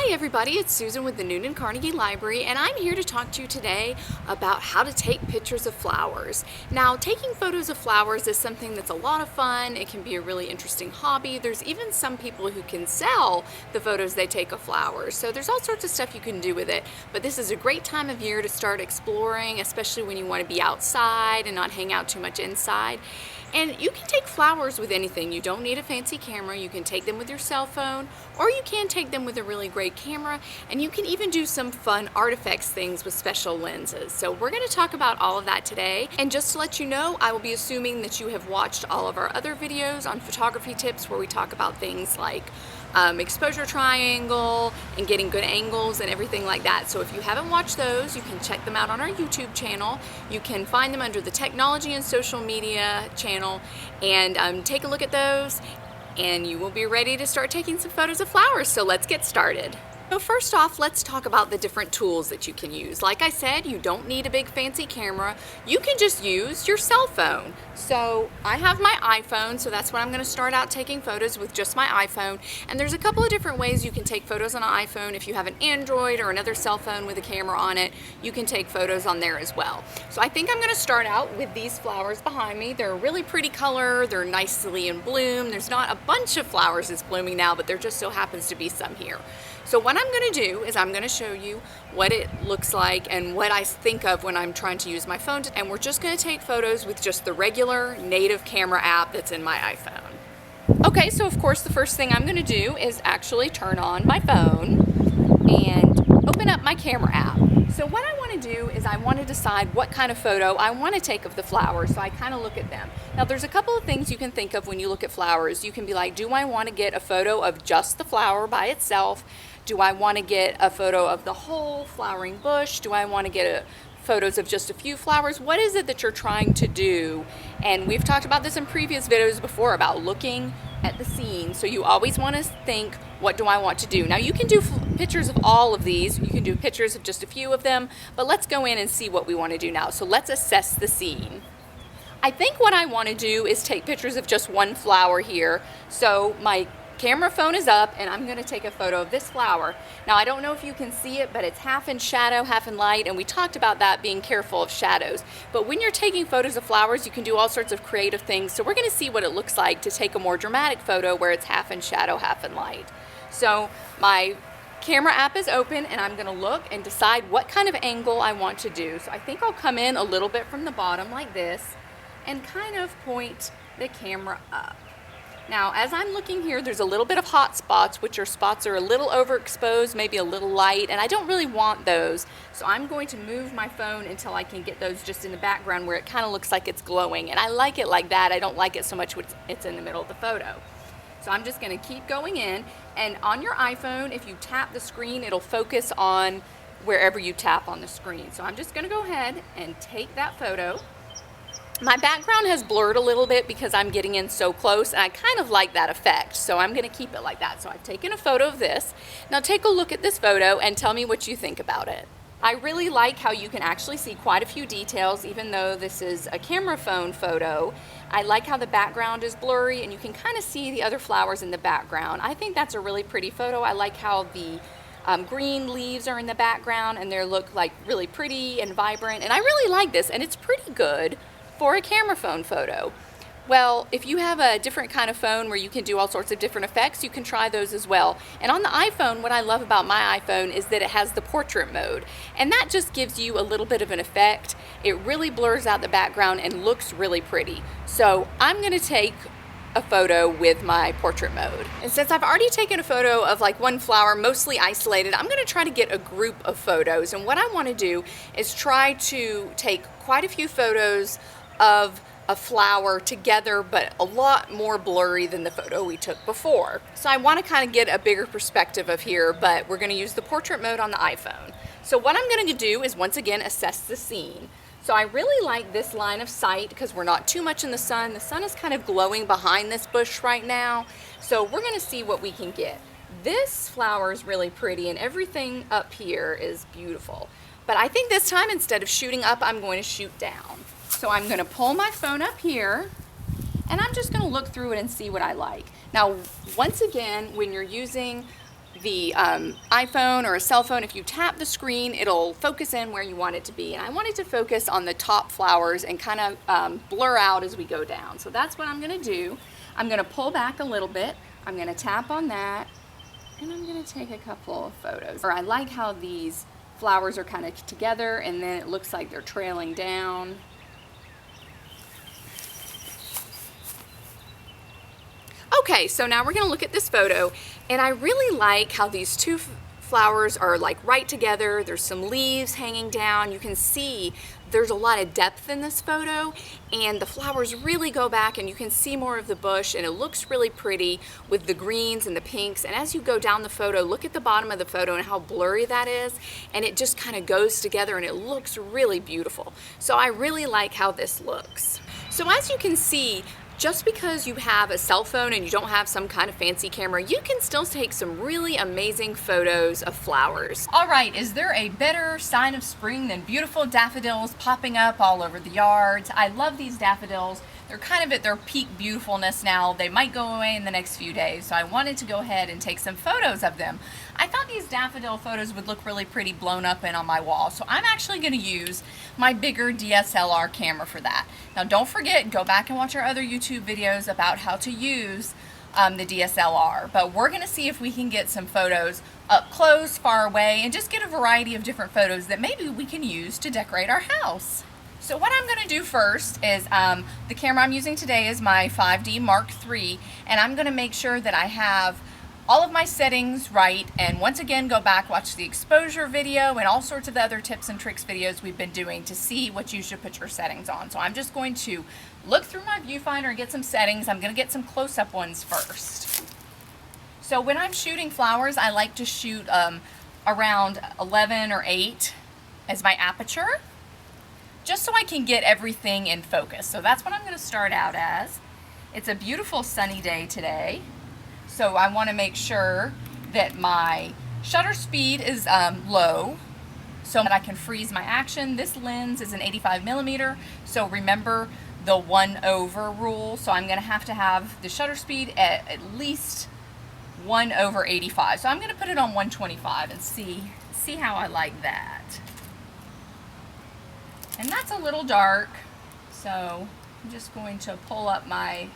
Hi everybody, it's Susan with the Noonan Carnegie Library, and I'm here to talk to you today about how to take pictures of flowers. Now, taking photos of flowers is something that's a lot of fun. It can be a really interesting hobby. There's even some people who can sell the photos they take of flowers. So there's all sorts of stuff you can do with it, but this is a great time of year to start exploring, especially when you want to be outside and not hang out too much inside. And you can take flowers with anything. You don't need a fancy camera. You can take them with your cell phone, or you can take them with a really great camera, and you can even do some fun artifacts things with special lenses. So we're going to talk about all of that today. And just to let you know, I will be assuming that you have watched all of our other videos on photography tips where we talk about things like exposure triangle and getting good angles and everything like that. So if you haven't watched those, you can check them out on our YouTube channel. You can find them under the technology and social media channel and take a look at those, and you will be ready to start taking some photos of flowers. So let's get started. So first off, let's talk about the different tools that you can use. Like I said, you don't need a big fancy camera. You can just use your cell phone. So I have my iPhone, so that's what I'm going to start out taking photos with, just my iPhone. And there's a couple of different ways you can take photos on an iPhone. If you have an Android or another cell phone with a camera on it, you can take photos on there as well. So I think I'm going to start out with these flowers behind me. They're a really pretty color. They're nicely in bloom. There's not a bunch of flowers that's blooming now, but there just so happens to be some here. So what I'm going to do is I'm going to show you what it looks like and what I think of when I'm trying to use my phone. And we're just going to take photos with just the regular native camera app that's in my iPhone. Okay, so of course the first thing I'm going to do is actually turn on my phone and open up my camera app. So what I want to do is I want to decide what kind of photo I want to take of the flowers, so I kind of look at them. Now there's a couple of things you can think of when you look at flowers. You can be like, do I want to get a photo of just the flower by itself? Do I want to get a photo of the whole flowering bush? Do I want to get photos of just a few flowers? What is it that you're trying to do? And we've talked about this in previous videos before about looking at the scene. So you always want to think, what do I want to do? Now you can do pictures of all of these. You can do pictures of just a few of them, but let's go in and see what we want to do now. So let's assess the scene. I think what I want to do is take pictures of just one flower here. So my camera phone is up and I'm going to take a photo of this flower. Now I don't know if you can see it, but it's half in shadow, half in light, and we talked about that, being careful of shadows. But when you're taking photos of flowers, you can do all sorts of creative things. So we're going to see what it looks like to take a more dramatic photo where it's half in shadow, half in light. So my camera app is open and I'm going to look and decide what kind of angle I want to do. So I think I'll come in a little bit from the bottom like this and kind of point the camera up. Now, as I'm looking here, there's a little bit of hot spots, which are spots are a little overexposed, maybe a little light, and I don't really want those. So I'm going to move my phone until I can get those just in the background where it kind of looks like it's glowing. And I like it like that. I don't like it so much when it's in the middle of the photo. So I'm just going to keep going in. And on your iPhone, if you tap the screen, it'll focus on wherever you tap on the screen. So I'm just going to go ahead and take that photo. My background has blurred a little bit because I'm getting in so close, and I kind of like that effect, so I'm going to keep it like that. So I've taken a photo of this. Now take a look at this photo and tell me what you think about it. I really like how you can actually see quite a few details, even though this is a camera phone photo. I like how the background is blurry and you can kind of see the other flowers in the background. I think that's a really pretty photo. I like how the green leaves are in the background and they look like really pretty and vibrant, and I really like this, and it's pretty good for a camera phone photo. Well, if you have a different kind of phone where you can do all sorts of different effects, you can try those as well. And on the iPhone, what I love about my iPhone is that it has the portrait mode, and that just gives you a little bit of an effect. It really blurs out the background and looks really pretty. So I'm going to take a photo with my portrait mode. And since I've already taken a photo of like one flower, mostly isolated, I'm going to try to get a group of photos. And what I want to do is try to take quite a few photos of a flower together, but a lot more blurry than the photo we took before. So I want to kind of get a bigger perspective of here, but we're going to use the portrait mode on the iPhone. So what I'm going to do is once again assess the scene. So I really like this line of sight because we're not too much in the sun. The sun is kind of glowing behind this bush right now. So we're going to see what we can get. This flower is really pretty and everything up here is beautiful. But I think this time, instead of shooting up, I'm going to shoot down. So I'm going to pull my phone up here and I'm just going to look through it and see what I like. Now, once again, when you're using the iPhone or a cell phone, if you tap the screen, it'll focus in where you want it to be. And I want it to focus on the top flowers and kind of blur out as we go down. So that's what I'm gonna do. I'm gonna pull back a little bit. I'm gonna tap on that, and I'm gonna take a couple of photos. Or I like how these flowers are kind of together, and then it looks like they're trailing down. Okay, so now we're gonna look at this photo, and I really like how these two flowers are like right together. There's some leaves hanging down. You can see there's a lot of depth in this photo, and the flowers really go back, and you can see more of the bush, and it looks really pretty with the greens and the pinks. And as you go down the photo, look at the bottom of the photo and how blurry that is, and it just kind of goes together, and it looks really beautiful. So I really like how this looks. So as you can see, just because you have a cell phone and you don't have some kind of fancy camera, you can still take some really amazing photos of flowers. All right, is there a better sign of spring than beautiful daffodils popping up all over the yards? I love these daffodils. They're kind of at their peak beautifulness now. They might go away in the next few days, so I wanted to go ahead and take some photos of them. I thought these daffodil photos would look really pretty blown up and on my wall, so I'm actually going to use my bigger DSLR camera for that. Now don't forget, go back and watch our other YouTube videos about how to use the DSLR, but we're going to see if we can get some photos up close, far away, and just get a variety of different photos that maybe we can use to decorate our house. So what I'm going to do first is, the camera I'm using today is my 5D Mark III, and I'm going to make sure that I have all of my settings right, and once again go back, watch the exposure video and all sorts of other tips and tricks videos we've been doing to see what you should put your settings on. So I'm just going to look through my viewfinder and get some settings. I'm going to get some close-up ones first. So when I'm shooting flowers, I like to shoot around 11 or 8 as my aperture, just so I can get everything in focus. So that's what I'm going to start out as. It's a beautiful sunny day today, so I want to make sure that my shutter speed is low so that I can freeze my action. This lens is an 85mm, so remember the 1/over rule. So I'm going to have the shutter speed at least 1/85. So I'm going to put it on 125 and see how I like that. And that's a little dark, so I'm just going to pull up my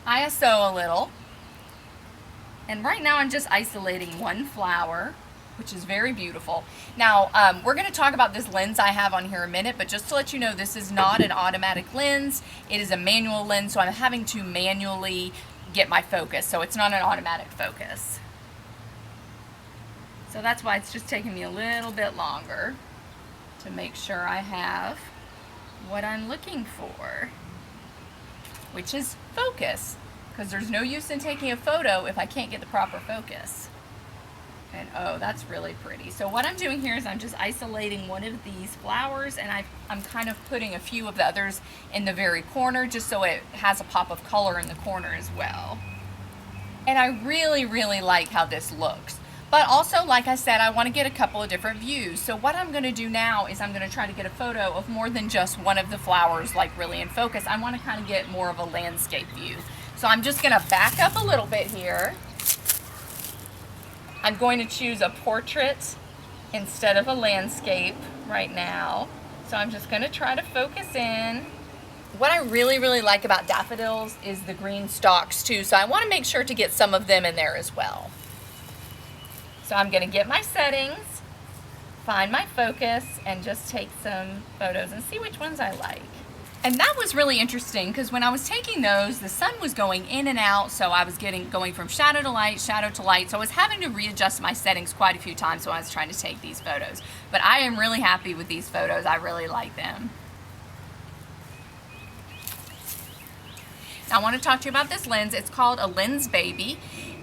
ISO a little. And right now I'm just isolating one flower, which is very beautiful. Now, we're going to talk about this lens I have on here in a minute, but just to let you know, this is not an automatic lens. It is a manual lens, so I'm having to manually get my focus, so it's not an automatic focus. So that's why it's just taking me a little bit longer to make sure I have what I'm looking for, which is focus, because there's no use in taking a photo if I can't get the proper focus. And oh, that's really pretty. So what I'm doing here is I'm just isolating one of these flowers, and I'm kind of putting a few of the others in the very corner just so it has a pop of color in the corner as well. And I really, really like how this looks. But also, like I said, I want to get a couple of different views. So what I'm going to do now is I'm going to try to get a photo of more than just one of the flowers, like really in focus. I want to kind of get more of a landscape view. So I'm just going to back up a little bit here. I'm going to choose a portrait instead of a landscape right now. So I'm just going to try to focus in. What I really, really like about daffodils is the green stalks too. So I want to make sure to get some of them in there as well. So I'm going to get my settings, find my focus, and just take some photos and see which ones I like. And that was really interesting because when I was taking those, the sun was going in and out, so I was going from shadow to light, so I was having to readjust my settings quite a few times when I was trying to take these photos. But I am really happy with these photos. I really like them. Now I want to talk to you about this lens. It's called a Lens Baby.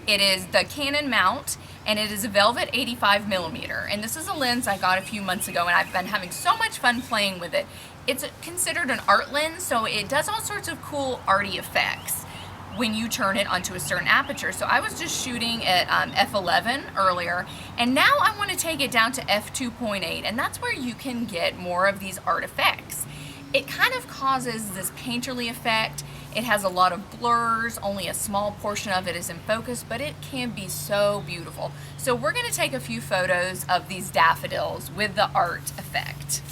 It is the Canon mount, and it is a velvet 85mm. And this is a lens I got a few months ago, and I've been having so much fun playing with it. It's considered an art lens, so it does all sorts of cool arty effects when you turn it onto a certain aperture. So I was just shooting at f11 earlier, and now I want to take it down to f2.8, and that's where you can get more of these art effects. It kind of causes this painterly effect. It has a lot of blurs, only a small portion of it is in focus, but it can be so beautiful. So we're gonna take a few photos of these daffodils with the art effect.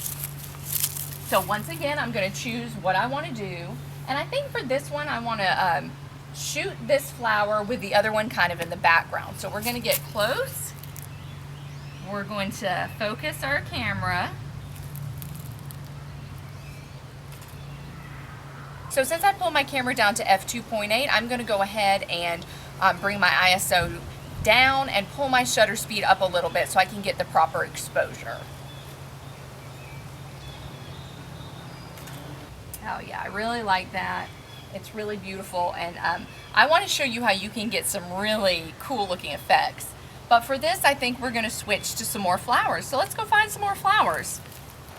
So once again, I'm gonna choose what I wanna do. And I think for this one, I wanna shoot this flower with the other one kind of in the background. So we're gonna get close. We're going to focus our camera. So since I pulled my camera down to f2.8, I'm going to go ahead and bring my ISO down and pull my shutter speed up a little bit so I can get the proper exposure. Oh yeah, I really like that. It's really beautiful, and I want to show you how you can get some really cool looking effects. But for this, I think we're going to switch to some more flowers. So let's go find some more flowers.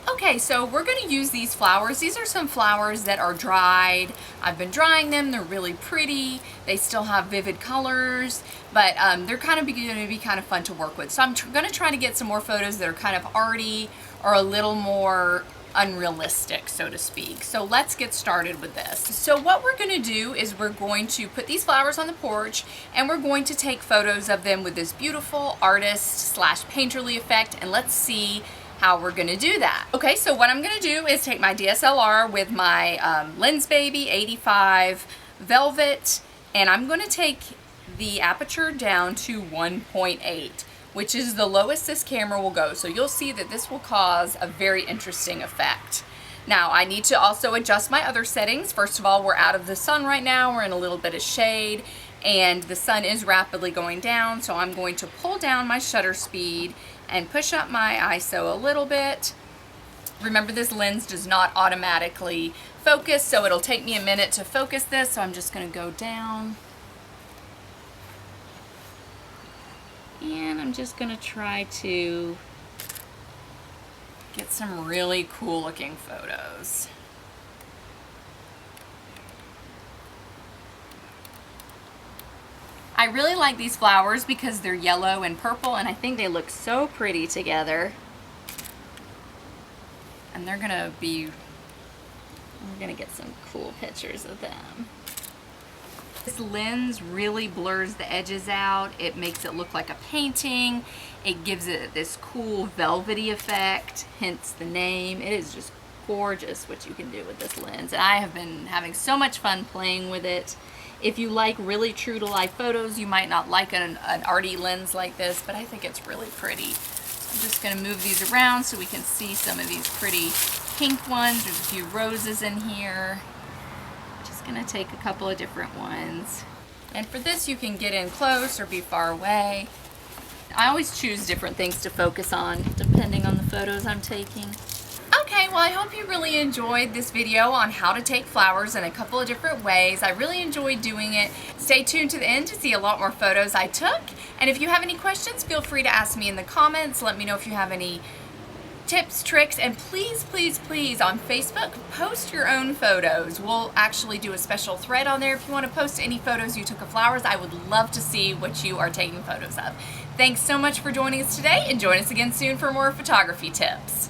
Okay, so we're going to use these flowers. These are some flowers that are dried. I've been drying them. They're really pretty. They still have vivid colors, but they're kind of going to be kind of fun to work with. So I'm going to try to get some more photos that are kind of arty or a little more unrealistic, so to speak. So let's get started with this. So what we're going to do is we're going to put these flowers on the porch, and we're going to take photos of them with this beautiful artist/painterly effect, and let's see how we're going to do that. Okay, so what I'm going to do is take my DSLR with my Lens Baby 85 Velvet, and I'm going to take the aperture down to 1.8, which is the lowest this camera will go. So you'll see that this will cause a very interesting effect. Now, I need to also adjust my other settings. First of all, we're out of the sun right now. We're in a little bit of shade, and the sun is rapidly going down, so I'm going to pull down my shutter speed and push up my ISO a little bit. Remember, this lens does not automatically focus, so it'll take me a minute to focus this, so I'm just going to go down. And I'm just going to try to get some really cool looking photos. I really like these flowers because they're yellow and purple, and I think they look so pretty together. And we're gonna get some cool pictures of them. This lens really blurs the edges out. It makes it look like a painting. It gives it this cool velvety effect, hence the name. It is just gorgeous what you can do with this lens. And I have been having so much fun playing with it. If you like really true to life photos, you might not like an arty lens like this, but I think it's really pretty. I'm just gonna move these around so we can see some of these pretty pink ones. There's a few roses in here. Just gonna take a couple of different ones. And for this, you can get in close or be far away. I always choose different things to focus on depending on the photos I'm taking. Okay, well, I hope you really enjoyed this video on how to take flowers in a couple of different ways. I really enjoyed doing it. Stay tuned to the end to see a lot more photos I took. And if you have any questions, feel free to ask me in the comments. Let me know if you have any tips, tricks, and please, please, please, on Facebook, post your own photos. We'll actually do a special thread on there if you want to post any photos you took of flowers. I would love to see what you are taking photos of. Thanks so much for joining us today, and join us again soon for more photography tips.